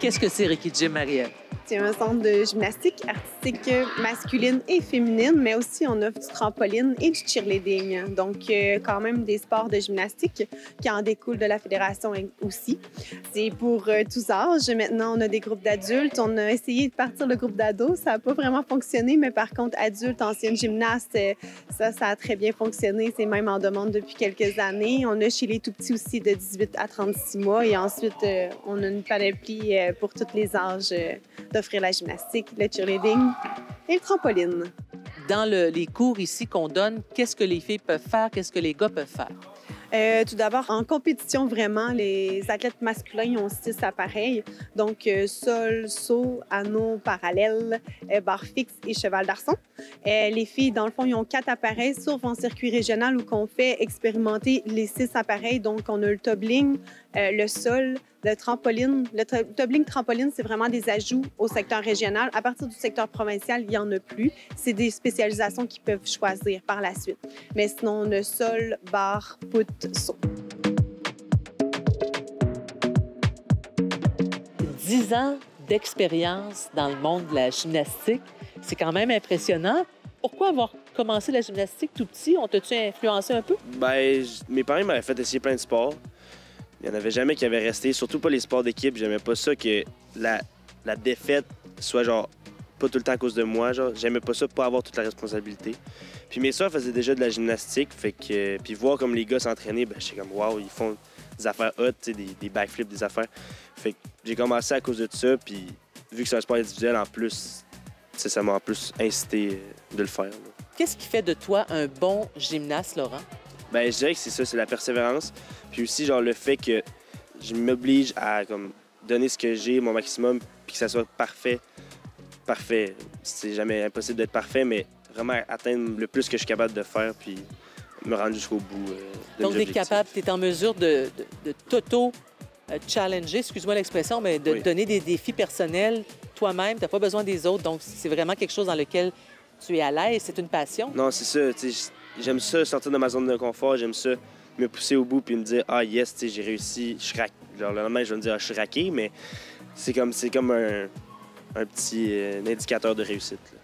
Qu'est-ce que c'est Ricky Gym, Marielle? C'est un centre de gymnastique artistique masculine et féminine, mais aussi on offre du trampoline et du cheerleading. Donc, quand même des sports de gymnastique qui en découlent de la fédération aussi. C'est pour tous âges. Maintenant, on a des groupes d'adultes. On a essayé de partir le groupe d'ados. Ça n'a pas vraiment fonctionné, mais par contre, adultes, anciennes gymnastes, ça a très bien fonctionné. C'est même en demande depuis quelques années. On a chez les tout-petits aussi de 18 à 36 mois. Et ensuite, on a une panoplie pour tous les âges d'offrir la gymnastique, le cheerleading et le trampoline. Dans les cours ici qu'on donne, qu'est-ce que les filles peuvent faire, qu'est-ce que les gars peuvent faire? Tout d'abord, en compétition, vraiment, les athlètes masculins ont 6 appareils. Donc, sol, saut, anneau, parallèle, barre fixe et cheval d'arçon. Les filles, dans le fond, ils ont 4 appareils, sauf en circuit régional où on fait expérimenter les 6 appareils. Donc, on a le tumbling, le sol, le trampoline. Le tumbling trampoline, c'est vraiment des ajouts au secteur régional. À partir du secteur provincial, il n'y en a plus. C'est des spécialisations qu'ils peuvent choisir par la suite. Mais sinon, on a sol, barre, poutre, saut. 10 ans d'expérience dans le monde de la gymnastique, c'est quand même impressionnant. Pourquoi avoir commencé la gymnastique tout petit? On t'a-tu influencé un peu? Bien, mes parents m'avaient fait essayer plein de sports. Il n'y en avait jamais qui avaient resté, surtout pas les sports d'équipe. J'aimais pas ça que la défaite soit genre pas tout le temps à cause de moi. Genre, j'aimais pas ça, pas avoir toute la responsabilité. Puis mes soeurs faisaient déjà de la gymnastique, fait que puis voir comme les gars s'entraîner, ben j'étais comme waouh, ils font des affaires hot, des backflips, des affaires. Fait que j'ai commencé à cause de ça, puis vu que c'est un sport individuel en plus, ça m'a en plus incité de le faire. Là. Qu'est-ce qui fait de toi un bon gymnaste, Laurent? Ben je dirais que c'est ça, c'est la persévérance. Puis aussi genre le fait que je m'oblige à comme donner ce que j'ai, mon maximum, puis que ça soit parfait. Parfait. C'est jamais impossible d'être parfait, mais vraiment atteindre le plus que je suis capable de faire, puis me rendre jusqu'au bout de Donc, mes tu es capable, tu es en mesure de t'auto-challenger, excuse-moi l'expression, mais de Oui. te donner des défis personnels toi-même. Tu n'as pas besoin des autres. Donc, c'est vraiment quelque chose dans lequel tu es à l'aise. C'est une passion. Non, c'est ça. J'aime ça, sortir de ma zone de confort. J'aime ça, me pousser au bout puis me dire « Ah, yes, j'ai réussi. » Genre, le lendemain, je vais me dire ah, « Je suis raqué », mais c'est comme un petit indicateur de réussite. Là.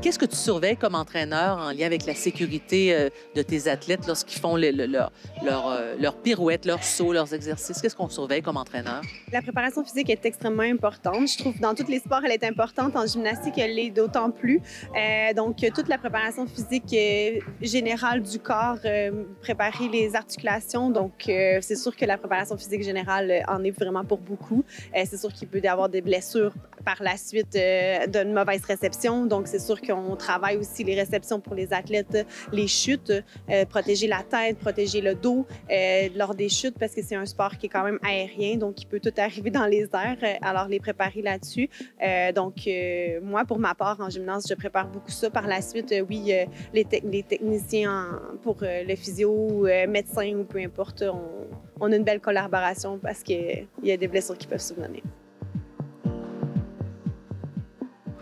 Qu'est-ce que tu surveilles comme entraîneur en lien avec la sécurité de tes athlètes lorsqu'ils font leurs pirouettes, leurs sauts, leurs exercices? Qu'est-ce qu'on surveille comme entraîneur? La préparation physique est extrêmement importante. Je trouve que dans tous les sports, elle est importante. En gymnastique, elle l'est d'autant plus. Donc, toute la préparation physique générale du corps, préparer les articulations. Donc, c'est sûr que la préparation physique générale en est vraiment pour beaucoup. C'est sûr qu'il peut y avoir des blessures par la suite d'une mauvaise réception. Donc, c'est sûr qu'on travaille aussi les réceptions pour les athlètes, les chutes, protéger la tête, protéger le dos lors des chutes parce que c'est un sport qui est quand même aérien, donc il peut tout arriver dans les airs, alors les préparer là-dessus. Donc, moi, pour ma part, en gymnase, je prépare beaucoup ça. Par la suite, oui, les techniciens pour le physio, médecin ou peu importe, on a une belle collaboration parce qu'il y a des blessures qui peuvent survenir.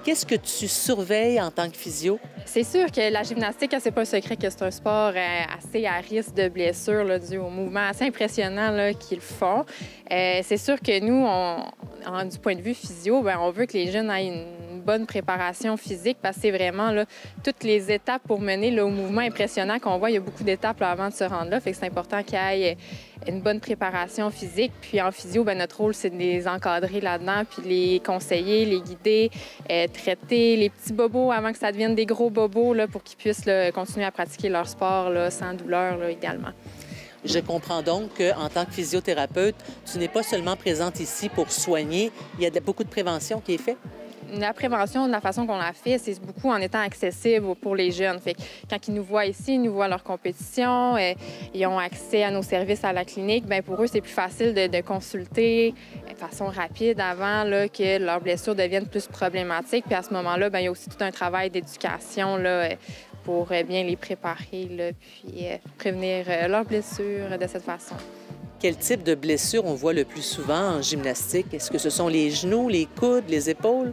Qu'est-ce que tu surveilles en tant que physio? C'est sûr que la gymnastique, c'est pas un secret que c'est un sport assez à risque de blessure là, dû au mouvement assez impressionnant là, qu'ils font. C'est sûr que nous, du point de vue physio, bien, on veut que les jeunes aient une bonne préparation physique parce que c'est vraiment là, toutes les étapes pour mener là, au mouvement impressionnant qu'on voit. Il y a beaucoup d'étapes là, avant de se rendre là. Fait que c'est important qu'il y ait une bonne préparation physique. Puis en physio, bien, notre rôle, c'est de les encadrer là-dedans, puis les conseiller, les guider, traiter les petits bobos avant que ça devienne des gros bobos là, pour qu'ils puissent là, continuer à pratiquer leur sport là, sans douleur là, également. Je comprends donc qu'en tant que physiothérapeute, tu n'es pas seulement présente ici pour soigner. Il y a beaucoup de prévention qui est faite. La prévention, de la façon qu'on la fait, c'est beaucoup en étant accessible pour les jeunes. Fait que quand ils nous voient ici, ils nous voient leur compétition, ils ont accès à nos services à la clinique, bien pour eux, c'est plus facile de consulter de façon rapide avant là, que leurs blessures deviennent plus problématiques. Puis à ce moment-là, bien, il y a aussi tout un travail d'éducation là, pour bien les préparer, là, puis prévenir leurs blessures de cette façon. Quel type de blessure on voit le plus souvent en gymnastique? Est-ce que ce sont les genoux, les coudes, les épaules?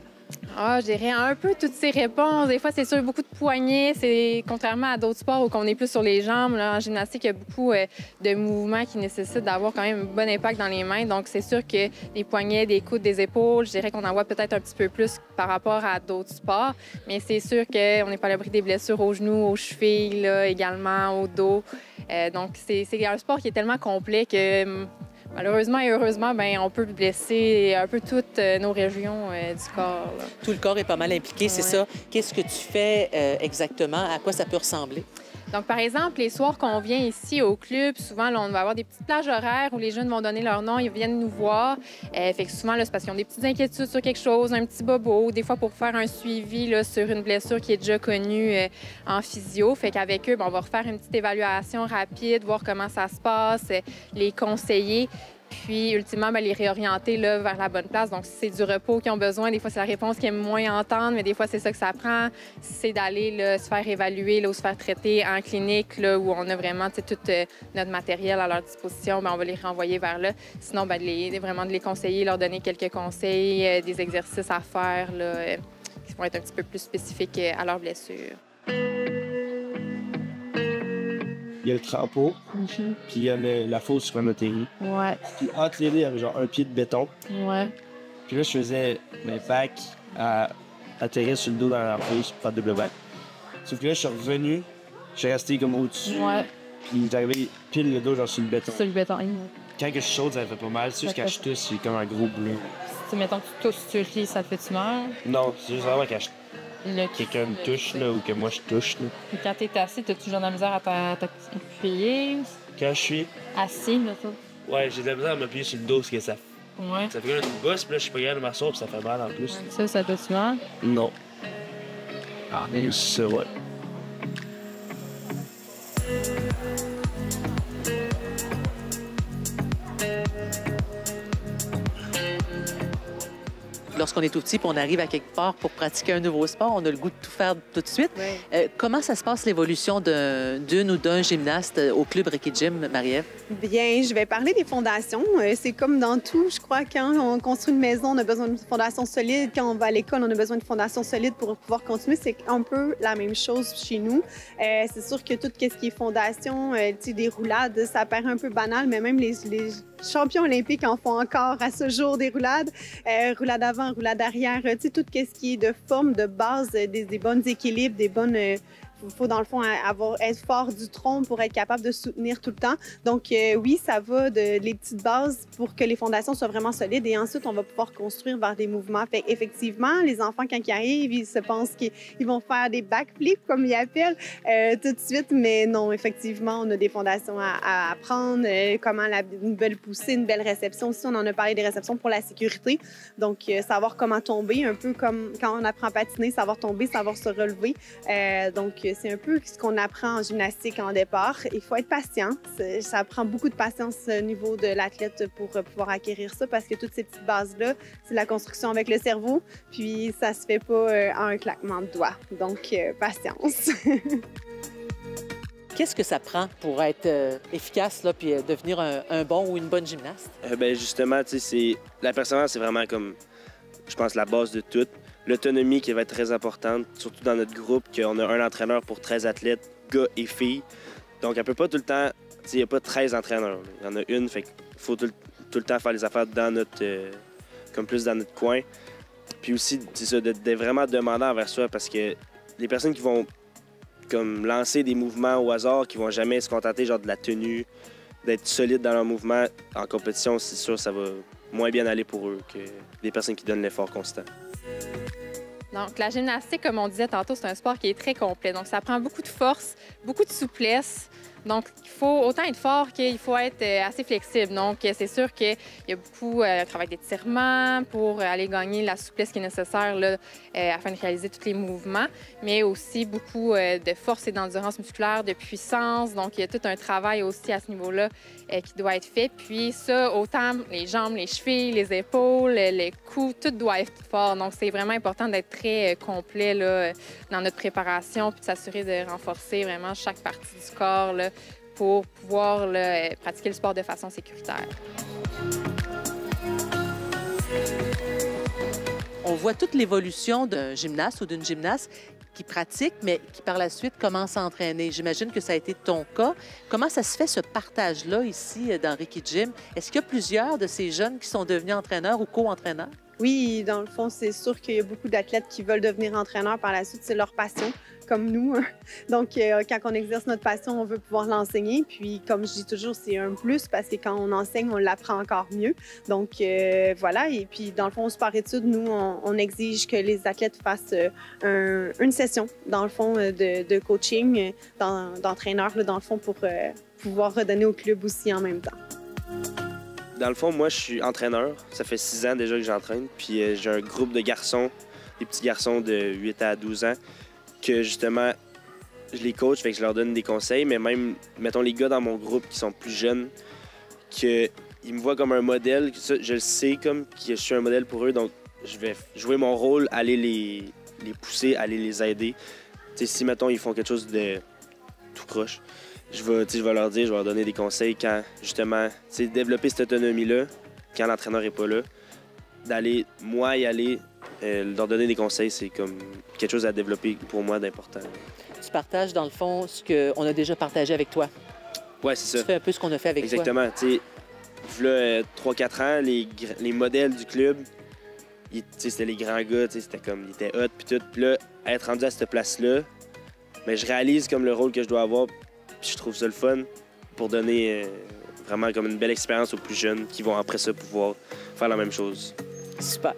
Ah, je dirais un peu toutes ces réponses. Des fois, c'est sûr, beaucoup de poignets. C'est contrairement à d'autres sports où on est plus sur les jambes. Là, en gymnastique, il y a beaucoup de mouvements qui nécessitent d'avoir quand même un bon impact dans les mains. Donc, c'est sûr que des poignets, des coudes, des épaules, je dirais qu'on en voit peut-être un petit peu plus par rapport à d'autres sports. Mais c'est sûr qu'on n'est pas à l'abri des blessures aux genoux, aux chevilles, là, également au dos. Donc, c'est un sport qui est tellement complet que... Malheureusement et heureusement, bien, on peut blesser un peu toutes nos régions du corps. Là. Tout le corps est pas mal impliqué, c'est ça. Qu'est-ce que tu fais exactement? À quoi ça peut ressembler? Donc, par exemple, les soirs qu'on vient ici au club, souvent, là, on va avoir des petites plages horaires où les jeunes vont donner leur nom, ils viennent nous voir. Fait que souvent, là, c'est parce qu'ils ont des petites inquiétudes sur quelque chose, un petit bobo, des fois pour faire un suivi là, sur une blessure qui est déjà connue en physio. Fait qu'avec eux, bien, on va refaire une petite évaluation rapide, voir comment ça se passe, les conseiller. Puis, ultimement, bien, les réorienter là, vers la bonne place. Donc, si c'est du repos qu'ils ont besoin, des fois, c'est la réponse qu'ils aiment moins entendre, mais des fois, c'est ça que ça prend. Si c'est d'aller là, se faire évaluer là, ou se faire traiter en clinique, là, où on a vraiment tout notre matériel à leur disposition, bien, on va les renvoyer vers là. Sinon, bien, vraiment de les conseiller, leur donner quelques conseils, des exercices à faire là, qui vont être un petit peu plus spécifiques à leurs blessures. Il y a le trempeau, puis il y a la fosse sur Monotérie. Ouais. Puis entre les deux, il y avait genre un pied de béton. Ouais. Puis là, je faisais mes bacs à atterrir sur le dos dans la fosse pour faire double bac. Sauf que là, je suis revenu, je suis resté comme au-dessus. Ouais. Puis j'arrivais pile le dos genre sur le béton. Sur le béton. Quand je suis chaude, ça me fait pas mal. C'est juste quand je tousse, c'est comme un gros bleu. Si, mettons que tu tousses sur le lit, ça te fait-tu mal? Non, c'est juste vraiment quand quelqu'un me touche là, ou que moi je touche. Là. Puis quand t'es assis, t'as toujours de la misère à t'appuyer? Quand je suis Assis, là, ça? ouais, j'ai de la misère à m'appuyer sur le dos parce que ça Ouais. fait comme une bosse, puis là je suis pas capable de m'asseoir, puis ça fait mal en plus. Ça fait-tu mal? Non. Ah, mais c'est vrai. Lorsqu'on est tout petit et on arrive à quelque part pour pratiquer un nouveau sport, on a le goût de tout faire tout de suite. Ouais. Comment ça se passe l'évolution d'une ou d'un gymnaste au club Ricky Gym, Marie-Ève? Bien, je vais parler des fondations. C'est comme dans tout, je crois, quand on construit une maison, on a besoin de fondations solides. Quand on va à l'école, on a besoin de fondations solides pour pouvoir continuer. C'est un peu la même chose chez nous. C'est sûr que tout ce qui est fondation, des roulades, ça paraît un peu banal, mais même les champions olympiques en font encore à ce jour des roulades. Roulade avant, roulade arrière, tout ce qui est de forme, de base, des bons équilibres, des bonnes... Il faut, dans le fond, être fort du tronc pour être capable de soutenir tout le temps. Donc, oui, ça va les petites bases pour que les fondations soient vraiment solides. Et ensuite, on va pouvoir construire vers des mouvements. Fait effectivement, les enfants, quand ils arrivent, ils se pensent qu'ils vont faire des backflips, comme ils appellent, tout de suite. Mais non, effectivement, on a des fondations à apprendre. Comment une belle poussée, une belle réception. Aussi, on en a parlé des réceptions pour la sécurité. Donc, savoir comment tomber, un peu comme quand on apprend à patiner, savoir tomber, savoir se relever. Donc, c'est un peu ce qu'on apprend en gymnastique en départ. Il faut être patient. Ça prend beaucoup de patience au niveau de l'athlète pour pouvoir acquérir ça parce que toutes ces petites bases-là, c'est la construction avec le cerveau. Puis, ça se fait pas en un claquement de doigts. Donc, patience. Qu'est-ce que ça prend pour être efficace là, puis devenir un bon ou une bonne gymnaste? Ben justement, la persévérance, c'est vraiment comme, je pense, la base de tout. L'autonomie qui va être très importante, surtout dans notre groupe, qu'on a un entraîneur pour 13 athlètes, gars et filles. Donc, elle peut pas tout le temps... Il n'y a pas 13 entraîneurs. Il y en a une, fait qu'il faut tout le temps faire les affaires dans notre... comme plus dans notre coin. Puis aussi, c'est ça, d'être vraiment demandant envers soi, parce que les personnes qui vont comme lancer des mouvements au hasard, qui vont jamais se contenter genre de la tenue, d'être solides dans leur mouvement, en compétition, c'est sûr, ça va moins bien aller pour eux que des personnes qui donnent l'effort constant. Donc, la gymnastique, comme on disait tantôt, c'est un sport qui est très complet. Donc, ça prend beaucoup de force, beaucoup de souplesse. Donc, il faut autant être fort qu'il faut être assez flexible. Donc, c'est sûr qu'il y a beaucoup de travail d'étirement pour aller gagner la souplesse qui est nécessaire là, afin de réaliser tous les mouvements, mais aussi beaucoup de force et d'endurance musculaire, de puissance. Donc, il y a tout un travail aussi à ce niveau-là qui doit être fait. Puis ça, autant les jambes, les chevilles, les épaules, les coups, tout doit être fort. Donc, c'est vraiment important d'être très complet là, dans notre préparation puis de s'assurer de renforcer vraiment chaque partie du corps là, pour pouvoir là, pratiquer le sport de façon sécuritaire. on voit toute l'évolution d'un gymnaste ou d'une gymnaste qui pratique, mais qui par la suite commence à entraîner. J'imagine que ça a été ton cas. Comment ça se fait, ce partage-là, ici, dans Ricky Gym? Est-ce qu'il y a plusieurs de ces jeunes qui sont devenus entraîneurs ou co-entraîneurs? Oui, dans le fond, c'est sûr qu'il y a beaucoup d'athlètes qui veulent devenir entraîneurs par la suite. C'est leur passion, comme nous. Donc, quand on exerce notre passion, on veut pouvoir l'enseigner. Puis, comme je dis toujours, c'est un plus parce que quand on enseigne, on l'apprend encore mieux. Donc, voilà. Et puis, dans le fond, au sport-études, nous, on exige que les athlètes fassent une session, dans le fond, de coaching, d'entraîneur, dans le fond, pour pouvoir redonner au club aussi en même temps. Dans le fond, moi, je suis entraîneur. Ça fait 6 ans déjà que j'entraîne. Puis j'ai un groupe de garçons, des petits garçons de 8 à 12 ans, que justement, je les coach, fait que je leur donne des conseils. Mais même, mettons, les gars dans mon groupe qui sont plus jeunes, qu'ils me voient comme un modèle. Ça, je le sais comme que je suis un modèle pour eux. Donc, je vais jouer mon rôle, aller les pousser, aller les aider. T'sais, si, mettons, ils font quelque chose de tout croche, je vais leur dire, je vais leur donner des conseils quand, justement, développer cette autonomie-là, quand l'entraîneur n'est pas là, d'aller, moi, y aller, leur donner des conseils, c'est comme quelque chose à développer pour moi d'important. Tu partages, dans le fond, ce qu'on a déjà partagé avec toi. Ouais, c'est ça. Tu fais un peu ce qu'on a fait avec Exactement. toi. Exactement. Là, 3-4 ans, les modèles du club, c'était les grands gars, c'était comme, ils étaient hot, puis tout. Puis là, être rendu à cette place-là, mais je réalise comme le rôle que je dois avoir. Puis je trouve ça le fun pour donner vraiment comme une belle expérience aux plus jeunes qui vont après ça pouvoir faire la même chose. Super.